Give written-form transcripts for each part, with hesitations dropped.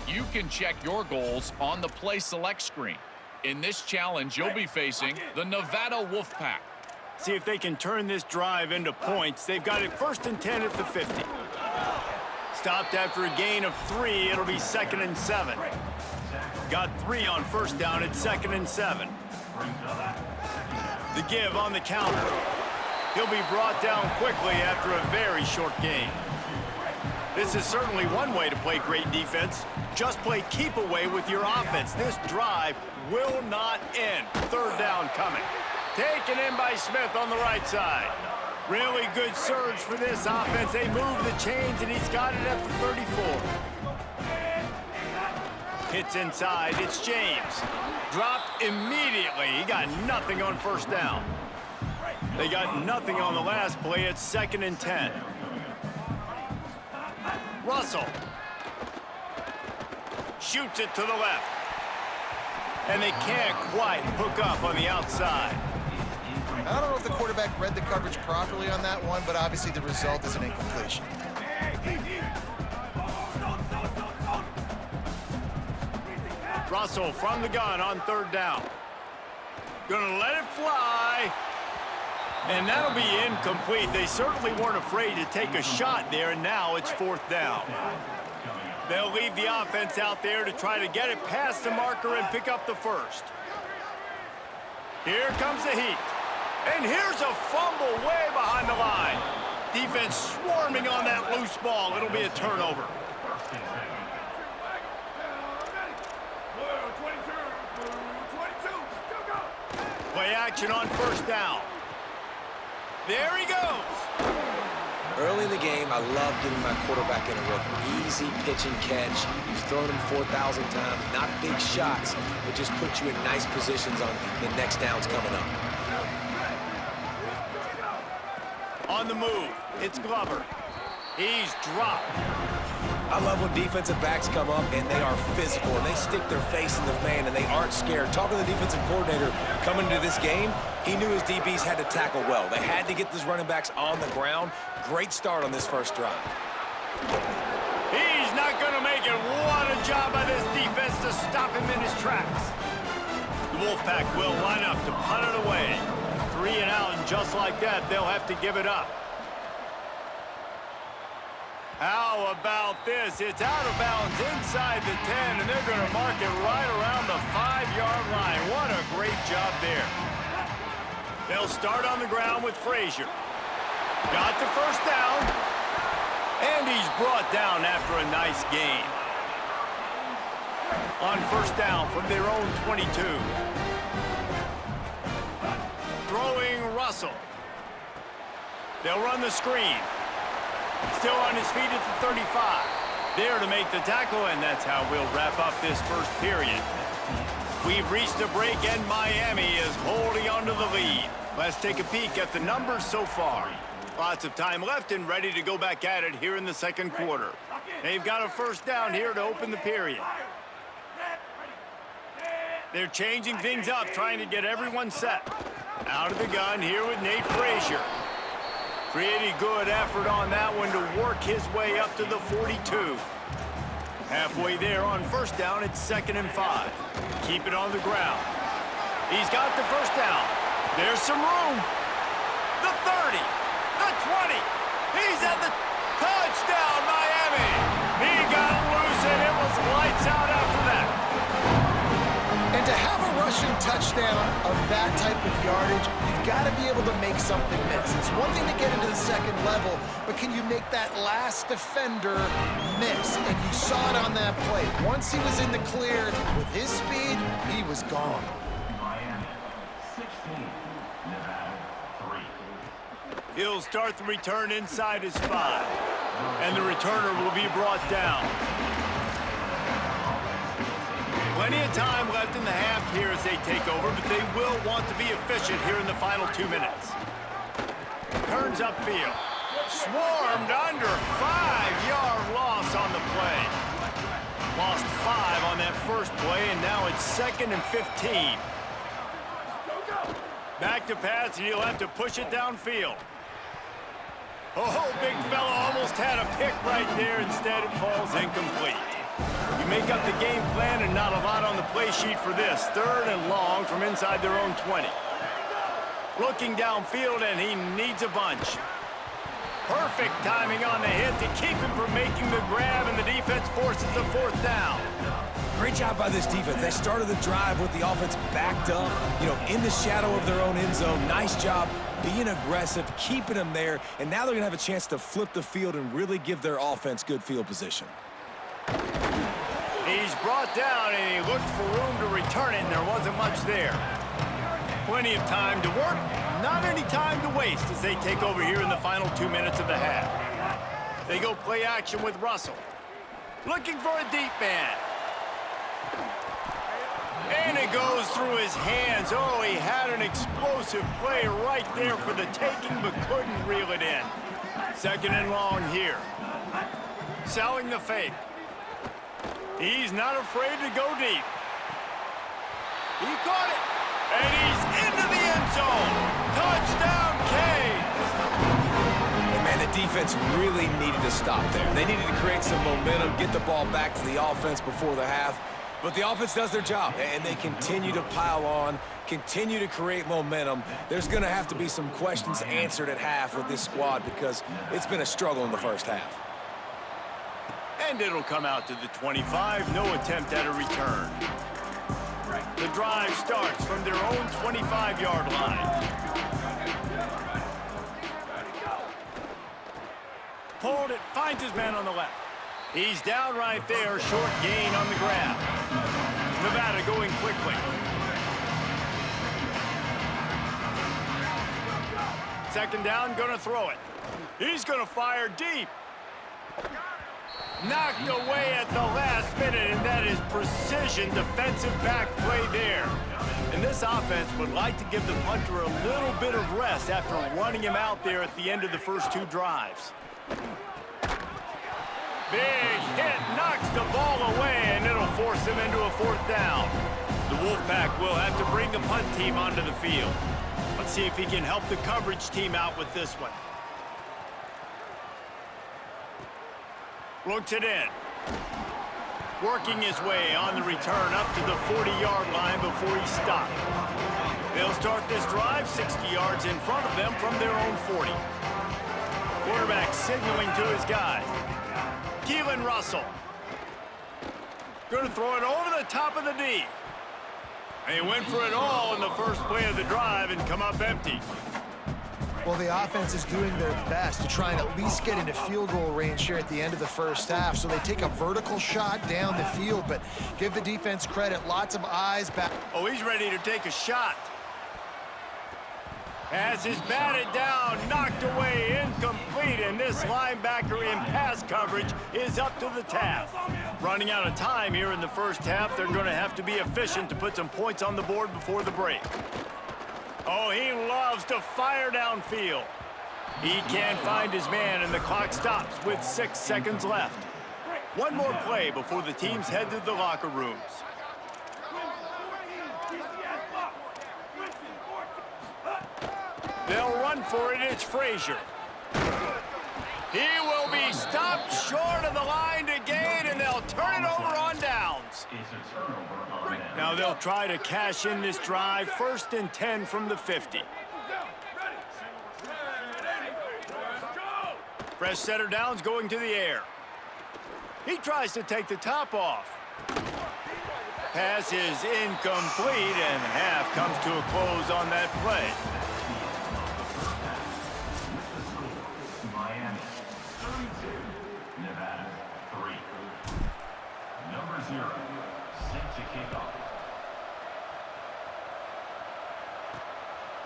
You can check your goals on the Play Select screen. In this challenge, you'll be facing the Nevada Wolfpack. See if they can turn this drive into points. They've got it 1st and 10 at the 50. Stopped after a gain of 3. It'll be 2nd and 7. Got 3 on 1st down at 2nd and 7. The give on the counter. He'll be brought down quickly after a very short gain. This is certainly one way to play great defense. Just play keep away with your offense. This drive will not end. 3rd down coming. Taken in by Smith on the right side. Really good surge for this offense. They move the chains, and he's got it at the 34. Hits inside. It's James. Dropped immediately. He got nothing on 1st down. They got nothing on the last play. It's 2nd and 10. Russell shoots it to the left. And they can't quite hook up on the outside. I don't know if the quarterback read the coverage properly on that one, but obviously the result is an incompletion. Russell from the gun on 3rd down. Gonna let it fly. And that'll be incomplete. They certainly weren't afraid to take a shot there, and now it's 4th down. They'll leave the offense out there to try to get it past the marker and pick up the 1st. Here comes the heat. And here's a fumble way behind the line. Defense swarming on that loose ball. It'll be a turnover. Play action on 1st down. There he goes. Early in the game, I love getting my quarterback in a rhythm. Easy pitch and catch. You've thrown him 4,000 times. Not big shots, but just put you in nice positions on the next downs coming up. On the move, it's Glover. He's dropped. I love when defensive backs come up and they are physical and they stick their face in the fan and they aren't scared. Talking to the defensive coordinator coming into this game, he knew his DBs had to tackle well. They had to get these running backs on the ground. Great start on this 1st drive. He's not going to make it. What a job by this defense to stop him in his tracks. The Wolfpack will line up to punt it away. 3 and out, and just like that, they'll have to give it up. How about this? It's out of bounds inside the 10, and they're going to mark it right around the 5-yard line. What a great job there. They'll start on the ground with Frazier. Got the 1st down, and he's brought down after a nice gain. On 1st down from their own 22. Throwing Russell. They'll run the screen. Still on his feet at the 35. There to make the tackle, and that's how we'll wrap up this 1st period. We've reached a break, and Miami is holding on to the lead. Let's take a peek at the numbers so far. Lots of time left and ready to go back at it here in the 2nd quarter. They've got a 1st down here to open the period. They're changing things up, trying to get everyone set. Out of the gun here with Nate Frazier. Pretty good effort on that one to work his way up to the 42. Halfway there on 1st down, it's 2nd and 5. Keep it on the ground. He's got the 1st down. There's some room. The 30, the 20. He's at the touchdown, Miami. He got loose, and it was lights out after that. And to have a rushing touchdown of that type of yardage, you've got to be able to make something miss. It's one thing to get into the 2nd level, but can you make that last defender miss? And you saw it on that play. Once he was in the clear, with his speed, he was gone. Miami, 16, Nevada, 3. He'll start the return inside his 5. And the returner will be brought down. Plenty of time left in the half here as they take over, but they will want to be efficient here in the final 2 minutes. Turns upfield. Swarmed under. 5-yard loss on the play. Lost 5 on that 1st play, and now it's 2nd and 15. Back to pass, and he'll have to push it downfield. Oh, big fella almost had a pick right there. Instead, it falls incomplete. You make up the game plan and not a lot on the play sheet for this. 3rd and long from inside their own 20. Looking downfield, and he needs a bunch. Perfect timing on the hit to keep him from making the grab, and the defense forces the 4th down. Great job by this defense. They started the drive with the offense backed up, in the shadow of their own end zone. Nice job being aggressive, keeping them there, and now they're going to have a chance to flip the field and really give their offense good field position. He's brought down, and he looked for room to return it, and there wasn't much there. Plenty of time to work, not any time to waste as they take over here in the final 2 minutes of the half. They go play action with Russell. Looking for a deep man. And it goes through his hands. Oh, he had an explosive play right there for the taking, but couldn't reel it in. 2nd and long here. Selling the fake. He's not afraid to go deep. He caught it. And he's into the end zone. Touchdown, Canes. And man, the defense really needed to stop there. They needed to create some momentum, get the ball back to the offense before the half. But the offense does their job, and they continue to pile on, continue to create momentum. There's going to have to be some questions answered at half with this squad because it's been a struggle in the first half. And it'll come out to the 25. No attempt at a return. The drive starts from their own 25-yard line. Pulled it, finds his man on the left. He's down right there, short gain on the grab. Nevada going quickly. Second down, gonna throw it. He's gonna fire deep. Knocked away at the last minute, and that is precision defensive back play there. And this offense would like to give the punter a little bit of rest after running him out there at the end of the first 2 drives. Big hit, knocks the ball away, and it'll force him into a 4th down. The Wolfpack will have to bring the punt team onto the field. Let's see if he can help the coverage team out with this one. Looks it in. Working his way on the return up to the 40-yard line before he stopped. They'll start this drive 60 yards in front of them from their own 40. Quarterback signaling to his guys. Keelan Russell. Going to throw it over the top of the D. And he went for it all in the first play of the drive and come up empty. Well, the offense is doing their best to try and at least get into field goal range here at the end of the first half. So they take a vertical shot down the field, but give the defense credit. Lots of eyes back. Oh, he's ready to take a shot. Pass is batted down, knocked away, incomplete, and this linebacker in pass coverage is up to the task. Running out of time here in the first half, they're going to have to be efficient to put some points on the board before the break. Oh, he loves to fire downfield. He can't find his man, and the clock stops with 6 seconds left. One more play before the teams head to the locker rooms. They'll run for it. It's Frazier. He will be stopped short of the line to gain, and they'll turn it over on downs. Now they'll try to cash in this drive. 1st and 10 from the 50. Fresh setter downs going to the air. He tries to take the top off. Pass is incomplete, and half comes to a close on that play. Miami 32, Nevada 3. Number 0, set to kick off.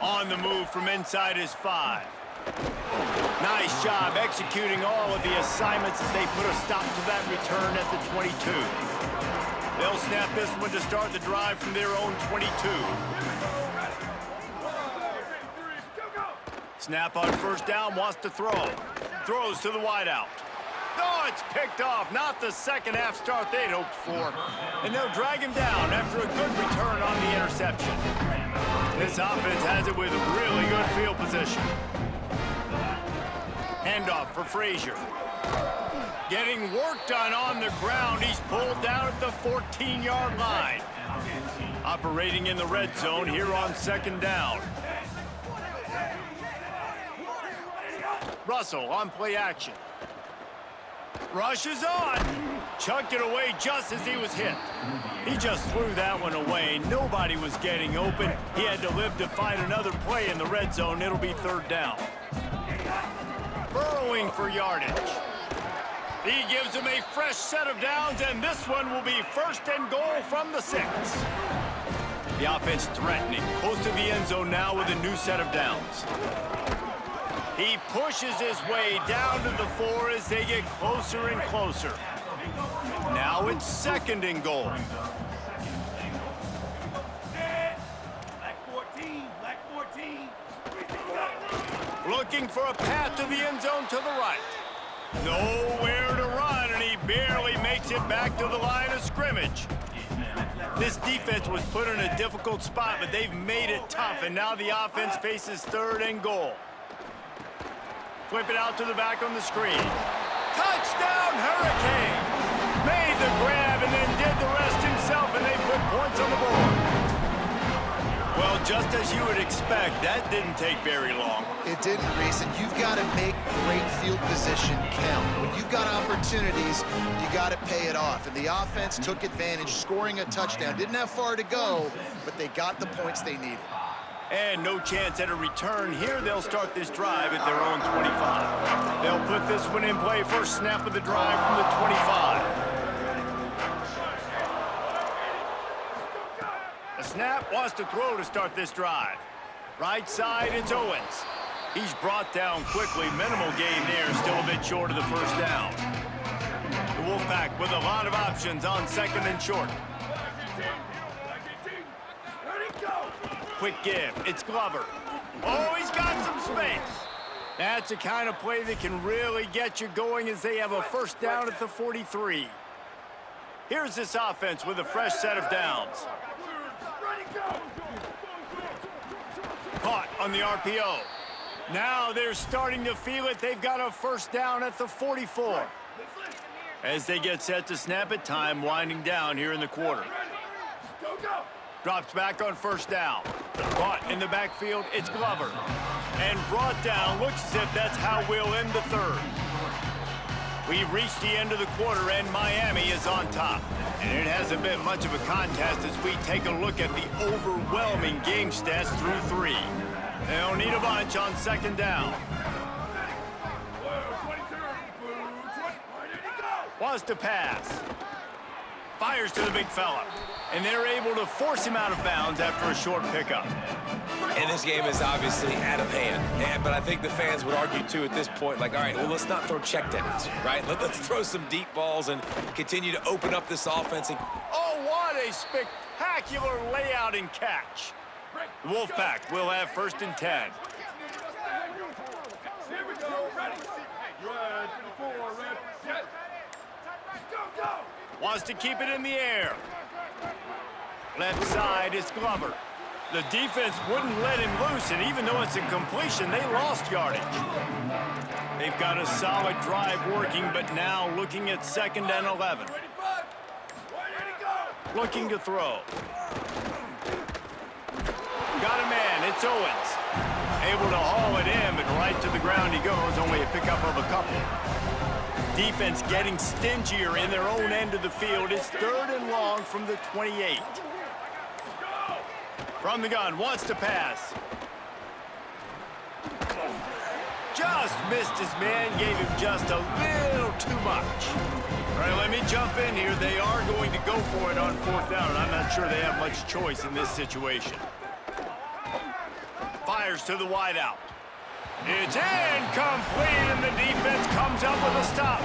On the move from inside his 5. Nice job executing all of the assignments as they put a stop to that return at the 22. They'll snap this one to start the drive from their own 22. Snap on first down, wants to throw. Throws to the wideout. Oh, it's picked off. Not the second half start they'd hoped for. And they'll drag him down after a good return on the interception. This offense has it with really good field position. Handoff for Frazier. Getting work done on the ground. He's pulled down at the 14-yard line. Operating in the red zone here on second down. Russell on play action. Rush is on. Chucked it away just as he was hit. He just threw that one away. Nobody was getting open. He had to live to find another play in the red zone. It'll be third down. Burrowing for yardage. He gives him a fresh set of downs, and this one will be first and goal from the 6. The offense threatening, close to the end zone now with a new set of downs. He pushes his way down to the 4 as they get closer and closer. Now it's second and goal. Black 14. Looking for a path to the end zone to the right. Nowhere to run, and he barely makes it back to the line of scrimmage. This defense was put in a difficult spot, but they've made it tough, and now the offense faces third and goal. Flip it out to the back on the screen. Touchdown, Hurricanes! Made the grab and then did the rest himself, and they put points on the board. Well, just as you would expect, that didn't take very long. It didn't, Reese, and you've got to make great field position count. When you've got opportunities, you got to pay it off. And the offense took advantage, scoring a touchdown. Didn't have far to go, but they got the points they needed. And no chance at a return. Here they'll start this drive at their own 25. They'll put this one in play. First snap of the drive from the 25. The snap wants to throw to start this drive. Right side, it's Owens. He's brought down quickly. Minimal gain there, still a bit short of the first down. The Wolfpack with a lot of options on second and short. Quick give, it's Glover. Oh, he's got some space. That's the kind of play that can really get you going as they have a first down at the 43. Here's this offense with a fresh set of downs. Caught on the RPO. Now they're starting to feel it. They've got a first down at the 44. As they get set to snap it, time winding down here in the quarter. Drops back on first down. Caught in the backfield, it's Glover. And brought down, looks as if that's how we'll end the third. We've reached the end of the quarter, and Miami is on top. And it hasn't been much of a contest as we take a look at the overwhelming game stats through 3. They'll need a bunch on second down. Wants to pass. Fires to the big fella. And they're able to force him out of bounds after a short pickup. And this game is obviously out of hand. But I think the fans would argue, too, at this point, like, all right, well, let's not throw checkdowns, right? Let's throw some deep balls and continue to open up this offense. Oh, what a spectacular layout and catch. The Wolfpack will have first and 10. Here we go, ready. Red to the 4, red, jet. Go! Wants to keep it in the air. Left side is Glover. The defense wouldn't let him loose, and even though it's a completion, they lost yardage. They've got a solid drive working, but now looking at second and 11. Looking to throw. Got a man, it's Owens. Able to haul it in, but right to the ground he goes, only a pickup of a couple. Defense getting stingier in their own end of the field. It's third and long from the 28. From the gun, wants to pass. Just missed his man, gave him just a little too much. All right, let me jump in here. They are going to go for it on fourth down, and I'm not sure they have much choice in this situation. Fires to the wideout. It's incomplete, and the defense comes up with a stop.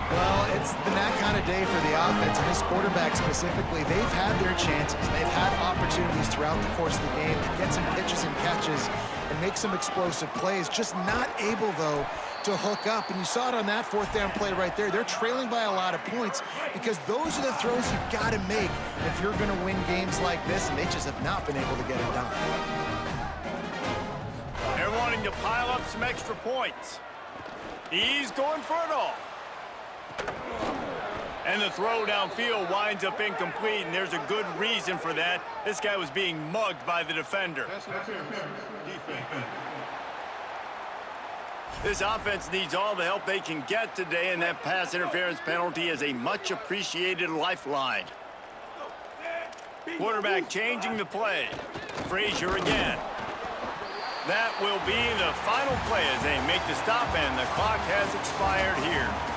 Well, it's been that kind of day for the offense, and this quarterback specifically. They've had their chances. They've had opportunities throughout the course of the game to get some pitches and catches and make some explosive plays. Just not able, though, to hook up. And you saw it on that fourth down play right there. They're trailing by a lot of points because those are the throws you've got to make if you're going to win games like this, and they just have not been able to get it done. They're wanting to pile up some extra points. He's going for it all. And the throw downfield winds up incomplete, and there's a good reason for that. This guy was being mugged by the defender. This offense needs all the help they can get today, and that pass interference penalty is a much-appreciated lifeline. Quarterback changing the play. Frazier again. That will be the final play as they make the stop, and the clock has expired here.